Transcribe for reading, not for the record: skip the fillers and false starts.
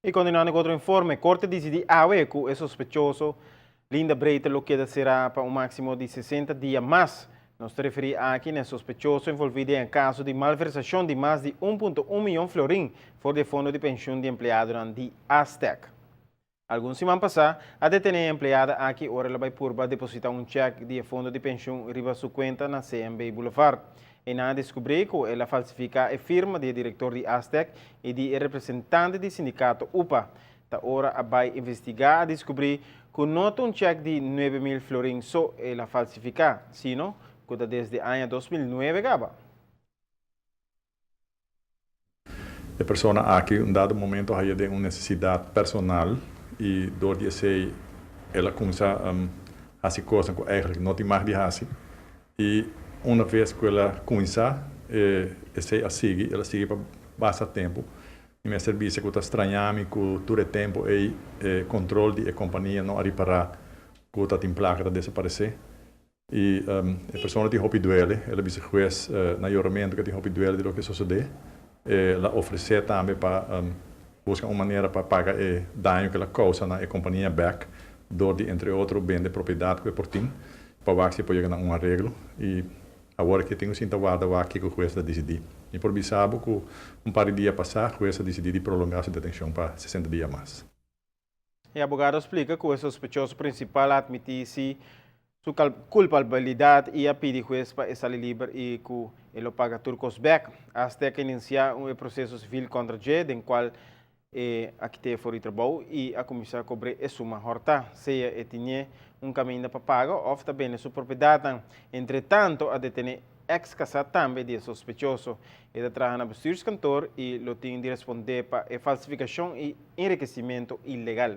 E continuando com outro informe, Corte decide que é sospechoso. Linda Breita lo queda será para um máximo de 60 dias mais. Nos refere aqui no sospechoso envolvido em caso de malversação de mais de 1,1 milhão de florim for de fundo de pensão de empregado de Aztec. Alguns semanas passadas, a detenida empregada aqui ora ela vai purba depositar um cheque de fundo de pensão riba sua conta na CMB Boulevard. E nada descobriu que ela falsifica a firma de diretor de Aztec e de representante do sindicato UPA. Da hora vai investigar e descobrir que não um cheque de 9 mil florins só ela falsifica, sino que desde o ano 2009 gaba. A pessoa aqui, em dado momento, tem uma necessidade personal e door die sei ela começa a se coisa que eigenlijk não tem mais de fazer e uma vez que ela começa ela sigue para bastante tempo e meu serviço que está estranhando que todo o tempo e controle da companhia não a reparar que está tem placa de desaparecer e a pessoa tem hobby duele ela bisa juez na juramento que tem hobby duele de lo que sucede ela oferece também para busca uma maneira para pagar o dano que ela causa na companhia back, door de, entre outros, bem de propriedade que é por ti, para que se pode chegar a um arreglo e agora que tenho sinta guarda aqui que o juiz decidir. E por bisabo que par de dias passar, o juiz decidiu prolongar a detenção para 60 dias mais. E o advogado explica que o sospechoso principal admitisse sua culpabilidade e a pedir juiz para sair livre e que ele paga turcos back, até que iniciar um processo civil contra ele, em qual aqui tem fora de trabalho e a comissão a cobrir a suma horta, seja tinha um caminho para pagar ou também sua propriedade. Entretanto, a detener ex-casado também de sospechoso. Ele trabalha na Bustos Cantor e lo tem de responder para a falsificação e enriquecimento ilegal.